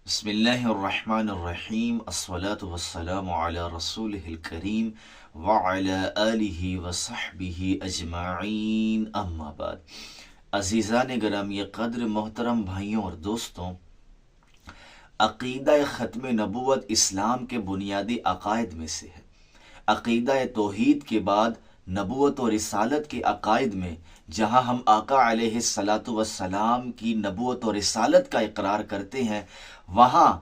بسم اللہ الرحمن الرحیم الصلاة والسلام علی رسولہ الکریم وعلی آلہ وصحبہ اجمعین اما بعد۔ عزیزان گرامی قدر، محترم بھائیوں اور دوستوں، عقیدہ ختم نبوت اسلام کے بنیادی عقائد میں سے ہے۔ عقیدہ توحید کے بعد نبوت و رسالت کے عقائد میں جہاں ہم آقا علیہ الصلاۃ والسلام کی نبوت و رسالت کا اقرار کرتے ہیں، وہاں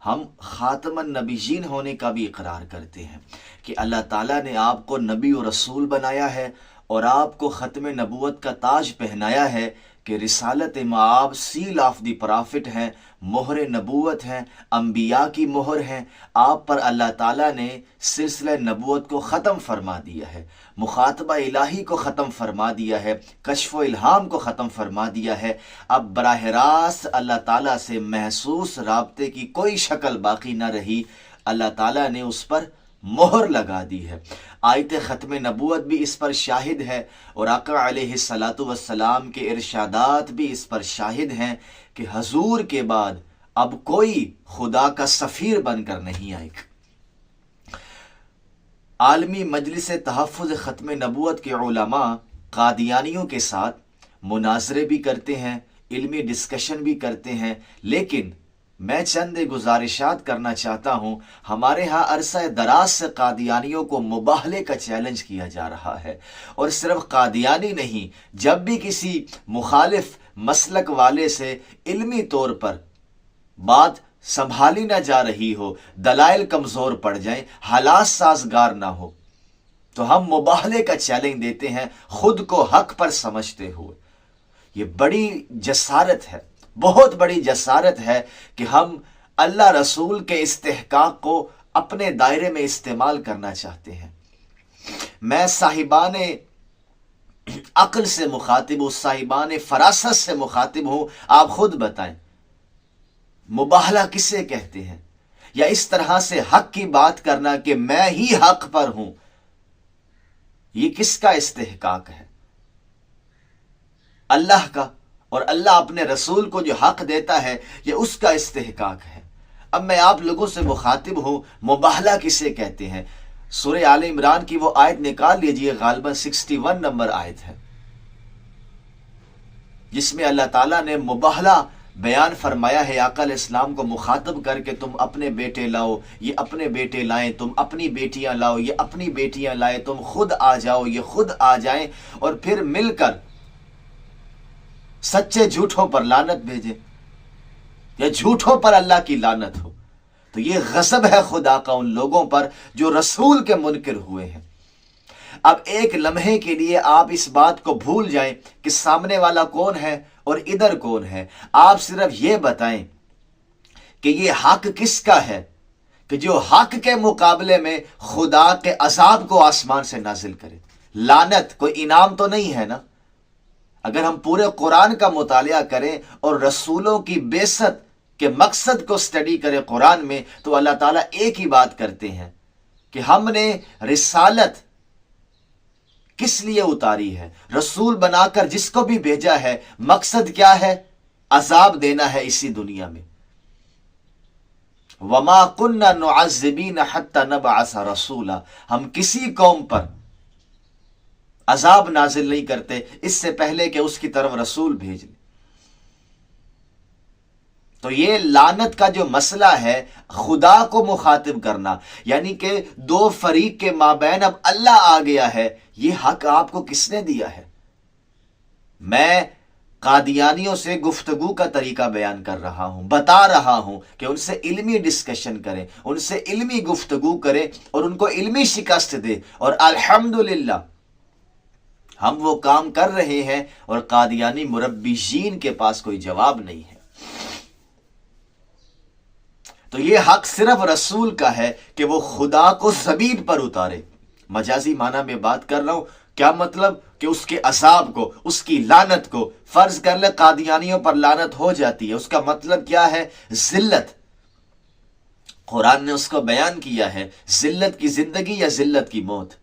ہم خاتم النبیین ہونے کا بھی اقرار کرتے ہیں کہ اللہ تعالیٰ نے آپ کو نبی و رسول بنایا ہے اور آپ کو ختم نبوت کا تاج پہنایا ہے کہ رسالت مآب، سیل آف دی پرافٹ ہیں، مہر نبوت ہیں، انبیاء کی مہر ہیں۔ آپ پر اللہ تعالیٰ نے سلسلہ نبوت کو ختم فرما دیا ہے، مخاطبہ الہی کو ختم فرما دیا ہے، کشف و الہام کو ختم فرما دیا ہے۔ اب براہ راست اللہ تعالیٰ سے محسوس رابطے کی کوئی شکل باقی نہ رہی، اللہ تعالیٰ نے اس پر مہر لگا دی ہے۔ آیت ختم نبوت بھی اس پر شاہد ہے اور آقا علیہ الصلاۃ والسلام کے ارشادات بھی اس پر شاہد ہیں کہ حضور کے بعد اب کوئی خدا کا سفیر بن کر نہیں آئے گا۔ عالمی مجلس تحفظ ختم نبوت کے علماء قادیانیوں کے ساتھ مناظرے بھی کرتے ہیں، علمی ڈسکشن بھی کرتے ہیں، لیکن میں چند گزارشات کرنا چاہتا ہوں۔ ہمارے ہاں عرصہ دراز سے قادیانیوں کو مباہلے کا چیلنج کیا جا رہا ہے، اور صرف قادیانی نہیں، جب بھی کسی مخالف مسلک والے سے علمی طور پر بات سنبھالی نہ جا رہی ہو، دلائل کمزور پڑ جائیں، حالات سازگار نہ ہو، تو ہم مباہلے کا چیلنج دیتے ہیں، خود کو حق پر سمجھتے ہوئے۔ یہ بڑی جسارت ہے، بہت بڑی جسارت ہے کہ ہم اللہ رسول کے استحقاق کو اپنے دائرے میں استعمال کرنا چاہتے ہیں۔ میں صاحبان عقل سے مخاطب ہوں، صاحبان فراست سے مخاطب ہوں، آپ خود بتائیں مباہلہ کسے کہتے ہیں؟ یا اس طرح سے حق کی بات کرنا کہ میں ہی حق پر ہوں، یہ کس کا استحقاق ہے؟ اللہ کا، اور اللہ اپنے رسول کو جو حق دیتا ہے یہ اس کا استحقاق ہے۔ اب میں آپ لوگوں سے مخاطب ہوں، مباہلہ کسے کہتے ہیں؟ سورہ آل عمران کی وہ آیت نکال لیجئے، غالباً 61 نمبر آیت ہے، جس میں اللہ تعالیٰ نے مباہلہ بیان فرمایا ہے آقا علیہ السلام کو مخاطب کر کے، تم اپنے بیٹے لاؤ، یہ اپنے بیٹے لائیں، تم اپنی بیٹیاں لاؤ، یہ اپنی بیٹیاں لائیں، تم خود آ جاؤ، یہ خود آ جائیں، اور پھر مل کر سچے جھوٹوں پر لعنت بھیجے، یا جھوٹوں پر اللہ کی لعنت ہو۔ تو یہ غضب ہے خدا کا ان لوگوں پر جو رسول کے منکر ہوئے ہیں۔ اب ایک لمحے کے لیے آپ اس بات کو بھول جائیں کہ سامنے والا کون ہے اور ادھر کون ہے۔ آپ صرف یہ بتائیں کہ یہ حق کس کا ہے کہ جو حق کے مقابلے میں خدا کے عذاب کو آسمان سے نازل کرے۔ لعنت کوئی انعام تو نہیں ہے نا؟ اگر ہم پورے قرآن کا مطالعہ کریں اور رسولوں کی بعثت کے مقصد کو سٹڈی کریں قرآن میں، تو اللہ تعالیٰ ایک ہی بات کرتے ہیں کہ ہم نے رسالت کس لیے اتاری ہے، رسول بنا کر جس کو بھی بھیجا ہے، مقصد کیا ہے؟ عذاب دینا ہے اسی دنیا میں۔ وَمَا كُنَّا نُعَذِّبِينَ حَتَّى نَبْعَثَ رَسُولًا، ہم کسی قوم پر عذاب نازل نہیں کرتے اس سے پہلے کہ اس کی طرف رسول بھیج لیں۔ تو یہ لعنت کا جو مسئلہ ہے، خدا کو مخاطب کرنا، یعنی کہ دو فریق کے مابین اب اللہ آ گیا ہے، یہ حق آپ کو کس نے دیا ہے؟ میں قادیانیوں سے گفتگو کا طریقہ بیان کر رہا ہوں، بتا رہا ہوں کہ ان سے علمی ڈسکشن کریں، ان سے علمی گفتگو کریں اور ان کو علمی شکست دے، اور الحمدللہ ہم وہ کام کر رہے ہیں، اور قادیانی مربیین کے پاس کوئی جواب نہیں ہے۔ تو یہ حق صرف رسول کا ہے کہ وہ خدا کو زمین پر اتارے۔ مجازی معنی میں بات کر رہا ہوں، کیا مطلب؟ کہ اس کے عذاب کو، اس کی لعنت کو، فرض کر لے قادیانیوں پر لعنت ہو جاتی ہے، اس کا مطلب کیا ہے؟ ذلت۔ قرآن نے اس کو بیان کیا ہے، ذلت کی زندگی یا ذلت کی موت۔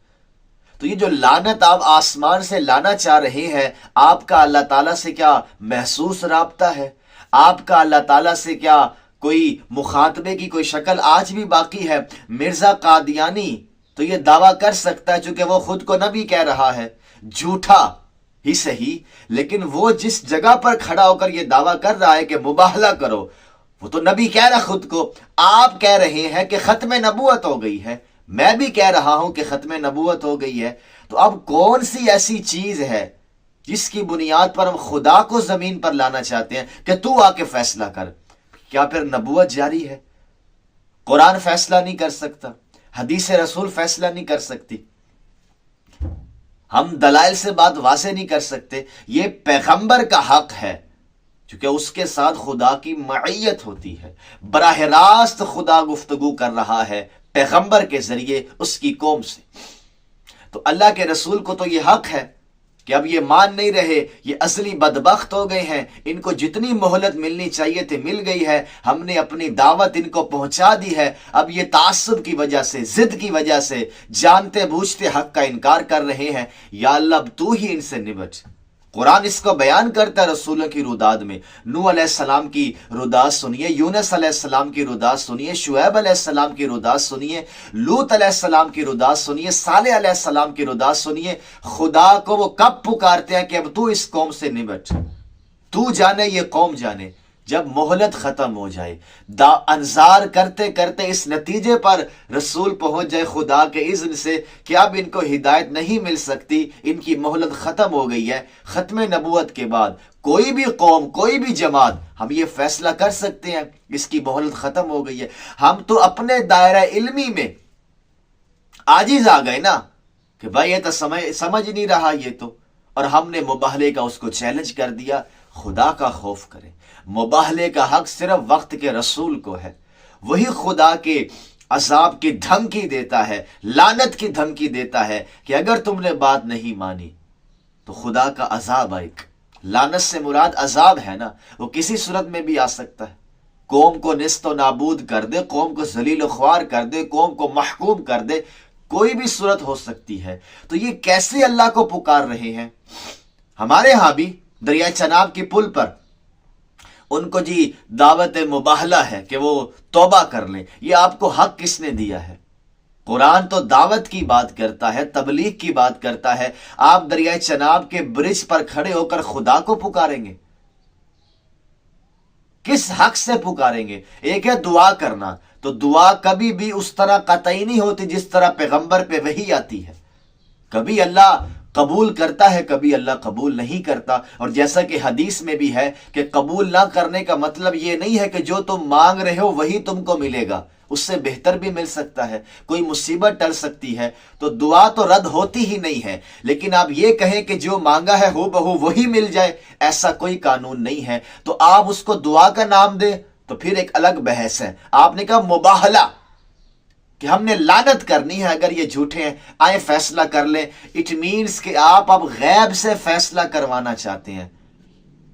تو یہ جو لعنت آپ آسمان سے لانا چاہ رہے ہیں، آپ کا اللہ تعالیٰ سے کیا محسوس رابطہ ہے؟ آپ کا اللہ تعالیٰ سے کیا کوئی مخاطبے کی کوئی شکل آج بھی باقی ہے، مرزا قادیانی تو یہ دعویٰ کر سکتا ہے چونکہ وہ خود کو نبی کہہ رہا ہے، جھوٹا ہی صحیح، لیکن وہ جس جگہ پر کھڑا ہو کر یہ دعویٰ کر رہا ہے کہ مباہلہ کرو، وہ تو نبی کہہ رہا خود کو. آپ کہہ رہے ہیں کہ ختم نبوت ہو گئی ہے، میں بھی کہہ رہا ہوں کہ ختم نبوت ہو گئی ہے. تو اب کون سی ایسی چیز ہے جس کی بنیاد پر ہم خدا کو زمین پر لانا چاہتے ہیں کہ تو آ کے فیصلہ کر؟ کیا پھر نبوت جاری ہے؟ قرآن فیصلہ نہیں کر سکتا، حدیث رسول فیصلہ نہیں کر سکتی، ہم دلائل سے بات واضح نہیں کر سکتے. یہ پیغمبر کا حق ہے چونکہ اس کے ساتھ خدا کی معیت ہوتی ہے، براہ راست خدا گفتگو کر رہا ہے پیغمبر کے ذریعے اس کی قوم سے. تو اللہ کے رسول کو تو یہ حق ہے کہ اب یہ مان نہیں رہے، یہ اصلی بدبخت ہو گئے ہیں، ان کو جتنی مہلت ملنی چاہیے تھی مل گئی ہے، ہم نے اپنی دعوت ان کو پہنچا دی ہے، اب یہ تعصب کی وجہ سے، ضد کی وجہ سے جانتے بوجھتے حق کا انکار کر رہے ہیں. یا اللہ اب تو ہی ان سے نبٹ. قرآن اس کو بیان کرتا ہے رسولوں کی روداد میں. نوح علیہ السلام کی روداد سنیے، یونس علیہ السلام کی روداد سنیے، شعیب علیہ السلام کی روداد سنیے، لوط علیہ السلام کی روداد سنیے، صالح علیہ السلام کی روداد سنیے. خدا کو وہ کب پکارتے ہیں کہ اب تو اس قوم سے نبٹ، تو جانے یہ قوم جانے. جب مہلت ختم ہو جائے، انذار کرتے کرتے اس نتیجے پر رسول پہنچ جائے خدا کے اذن سے کہ اب ان کو ہدایت نہیں مل سکتی، ان کی مہلت ختم ہو گئی ہے، ختم نبوت کے بعد کوئی بھی قوم، کوئی بھی جماعت، ہم یہ فیصلہ کر سکتے ہیں اس کی مہلت ختم ہو گئی ہے. ہم تو اپنے دائرہ علمی میں عاجز آ گئے نا کہ بھائی یہ تو سمجھ نہیں رہا یہ تو، اور ہم نے مباہلے کا اس کو چیلنج کر دیا. خدا کا خوف کرے، مباہلے کا حق صرف وقت کے رسول کو ہے. وہی خدا کے عذاب کی دھمکی دیتا ہے، لعنت کی دھمکی دیتا ہے کہ اگر تم نے بات نہیں مانی تو خدا کا عذاب آئے. لعنت سے مراد عذاب ہے نا، وہ کسی صورت میں بھی آ سکتا ہے. قوم کو نیست و نابود کر دے، قوم کو ذلیل و خوار کر دے، قوم کو محکوم کر دے، کوئی بھی صورت ہو سکتی ہے. تو یہ کیسے اللہ کو پکار رہے ہیں؟ ہمارے ہاں بھی دریائے چناب کی پل پر ان کو جی دعوت مباہلہ ہے کہ وہ توبہ کر لیں. یہ آپ کو حق کس نے دیا ہے؟ قرآن تو دعوت کی بات کرتا ہے، تبلیغ کی بات کرتا ہے. آپ دریائے چناب کے برج پر کھڑے ہو کر خدا کو پکاریں گے؟ کس حق سے پکاریں گے؟ ایک ہے دعا کرنا، تو دعا کبھی بھی اس طرح قطعی نہیں ہوتی جس طرح پیغمبر پہ وحی آتی ہے. کبھی اللہ قبول کرتا ہے، کبھی اللہ قبول نہیں کرتا. اور جیسا کہ حدیث میں بھی ہے کہ قبول نہ کرنے کا مطلب یہ نہیں ہے کہ جو تم مانگ رہے ہو وہی تم کو ملے گا، اس سے بہتر بھی مل سکتا ہے، کوئی مصیبت ٹل سکتی ہے. تو دعا تو رد ہوتی ہی نہیں ہے، لیکن آپ یہ کہیں کہ جو مانگا ہے ہو بہو وہی مل جائے، ایسا کوئی قانون نہیں ہے. تو آپ اس کو دعا کا نام دیں تو پھر ایک الگ بحث ہے. آپ نے کہا مباہلہ کہ ہم نے لعنت کرنی ہے اگر یہ جھوٹے ہیں، آئے فیصلہ کر لیں. اٹ مینس کہ آپ اب غیب سے فیصلہ کروانا چاہتے ہیں.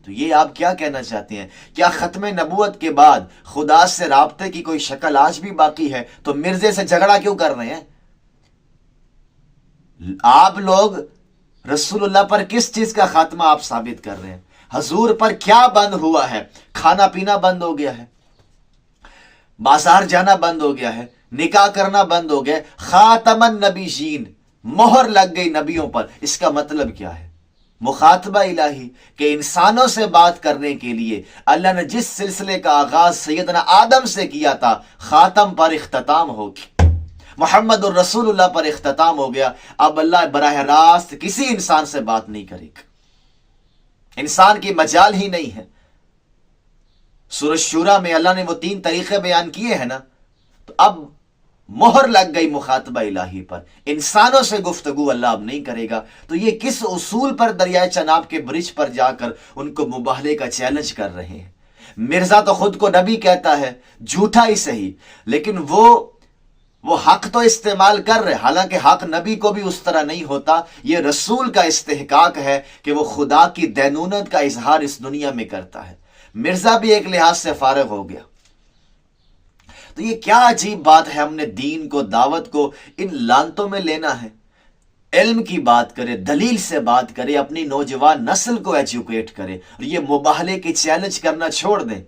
تو یہ آپ کیا کہنا چاہتے ہیں؟ کیا ختم نبوت کے بعد خدا سے رابطے کی کوئی شکل آج بھی باقی ہے؟ تو مرزے سے جھگڑا کیوں کر رہے ہیں آپ لوگ؟ رسول اللہ پر کس چیز کا خاتمہ آپ ثابت کر رہے ہیں؟ حضور پر کیا بند ہوا ہے؟ کھانا پینا بند ہو گیا ہے، بازار جانا بند ہو گیا ہے، نکاح کرنا بند ہو گیا. خاتم النبیین، مہر لگ گئی نبیوں پر. اس کا مطلب کیا ہے؟ مخاطبہ الہی کہ انسانوں سے بات کرنے کے لیے اللہ نے جس سلسلے کا آغاز سیدنا آدم سے کیا تھا، خاتم پر اختتام ہو گیا، محمد الرسول اللہ پر اختتام ہو گیا. اب اللہ براہ راست کسی انسان سے بات نہیں کرے گا، انسان کی مجال ہی نہیں ہے. سورۃ شورى میں اللہ نے وہ 3 طریقے بیان کیے ہیں نا. تو اب مہر لگ گئی مخاطبہ الہی پر، انسانوں سے گفتگو اللہ اب نہیں کرے گا. تو یہ کس اصول پر دریائے چناب کے برج پر جا کر ان کو مباہلے کا چیلنج کر رہے ہیں؟ مرزا تو خود کو نبی کہتا ہے، جھوٹا ہی صحیح، لیکن وہ حق تو استعمال کر رہے، حالانکہ حق نبی کو بھی اس طرح نہیں ہوتا. یہ رسول کا استحقاق ہے کہ وہ خدا کی دینونت کا اظہار اس دنیا میں کرتا ہے. مرزا بھی ایک لحاظ سے فارغ ہو گیا. تو یہ کیا عجیب بات ہے، ہم نے دین کو، دعوت کو ان لانتوں میں لینا ہے. علم کی بات کرے، دلیل سے بات کرے، اپنی نوجوان نسل کو ایجوکیٹ کرے، اور یہ مباہلے کی چیلنج کرنا چھوڑ دیں.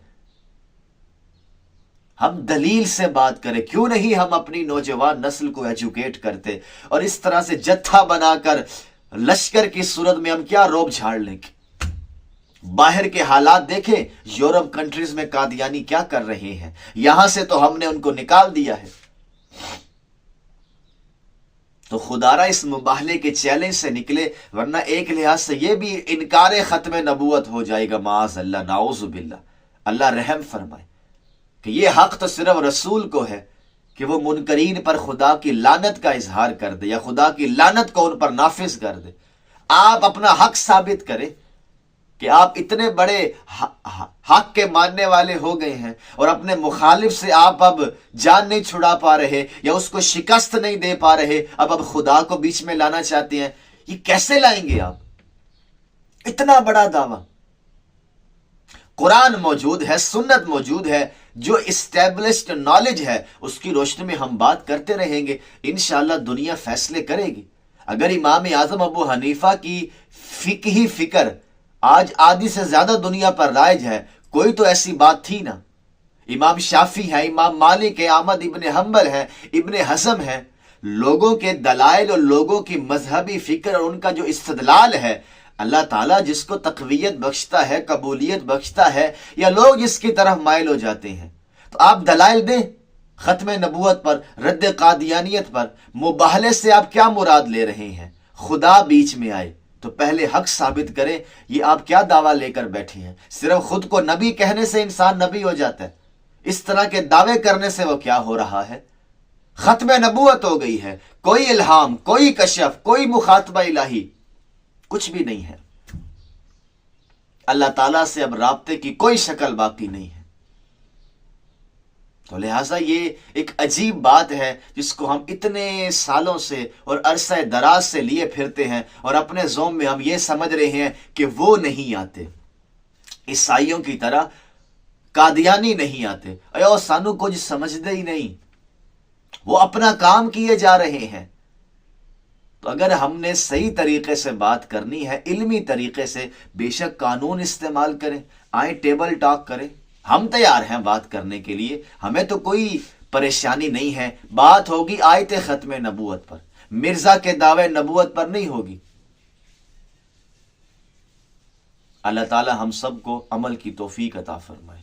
ہم دلیل سے بات کریں. کیوں نہیں ہم اپنی نوجوان نسل کو ایجوکیٹ کرتے اور اس طرح سے جتھا بنا کر لشکر کی صورت میں ہم کیا روب جھاڑ لیں گے. باہر کے حالات دیکھیں, یورپ کنٹریز میں قادیانی کیا کر رہے ہیں, یہاں سے تو ہم نے ان کو نکال دیا ہے. تو خدارہ اس مباہلے کے چیلنج سے نکلے, ورنہ ایک لحاظ سے یہ بھی انکار ختم نبوت ہو جائے گا. معاذ اللہ, نعوذ باللہ. اللہ رحم فرمائے کہ یہ حق تو صرف رسول کو ہے کہ وہ منکرین پر خدا کی لعنت کا اظہار کر دے یا خدا کی لعنت کو ان پر نافذ کر دے. آپ اپنا حق ثابت کریں کہ آپ اتنے بڑے حق کے ماننے والے ہو گئے ہیں اور اپنے مخالف سے آپ اب جان نہیں چھڑا پا رہے یا اس کو شکست نہیں دے پا رہے, اب خدا کو بیچ میں لانا چاہتے ہیں. یہ کیسے لائیں گے آپ اتنا بڑا دعویٰ؟ قرآن موجود ہے, سنت موجود ہے, جو اسٹیبلشڈ نالج ہے اس کی روشنی میں ہم بات کرتے رہیں گے. انشاءاللہ دنیا فیصلے کرے گی. اگر امام اعظم ابو حنیفہ کی فقہی فکر آج آدھی سے زیادہ دنیا پر رائج ہے, کوئی تو ایسی بات تھی نا. امام شافعی ہے, امام مالک ہے, احمد ابن حنبل ہے, ابن حزم ہے. لوگوں کے دلائل اور لوگوں کی مذہبی فکر اور ان کا جو استدلال ہے, اللہ تعالیٰ جس کو تقویت بخشتا ہے, قبولیت بخشتا ہے, یا لوگ جس کی طرف مائل ہو جاتے ہیں. تو آپ دلائل دیں ختم نبوت پر, رد قادیانیت پر. مباہلے سے آپ کیا مراد لے رہے ہیں؟ خدا بیچ میں آئے تو پہلے حق ثابت کریں. یہ آپ کیا دعویٰ لے کر بیٹھے ہیں؟ صرف خود کو نبی کہنے سے انسان نبی ہو جاتا ہے؟ اس طرح کے دعوے کرنے سے وہ کیا ہو رہا ہے؟ ختم نبوت ہو گئی ہے. کوئی الہام, کوئی کشف, کوئی مخاطبہ الہی, کچھ بھی نہیں ہے. اللہ تعالیٰ سے اب رابطے کی کوئی شکل باقی نہیں ہے. تو لہٰذا یہ ایک عجیب بات ہے جس کو ہم اتنے سالوں سے اور عرصہ دراز سے لیے پھرتے ہیں, اور اپنے ذوم میں ہم یہ سمجھ رہے ہیں کہ وہ نہیں آتے, عیسائیوں کی طرح قادیانی نہیں آتے. ایو سانو کچھ سمجھتے ہی نہیں, وہ اپنا کام کیے جا رہے ہیں. تو اگر ہم نے صحیح طریقے سے بات کرنی ہے, علمی طریقے سے, بے شک قانون استعمال کریں, آئیں ٹیبل ٹاک کریں. ہم تیار ہیں بات کرنے کے لیے, ہمیں تو کوئی پریشانی نہیں ہے. بات ہوگی آیت ختم نبوت پر, مرزا کے دعوے نبوت پر نہیں ہوگی. اللہ تعالی ہم سب کو عمل کی توفیق عطا فرمائے.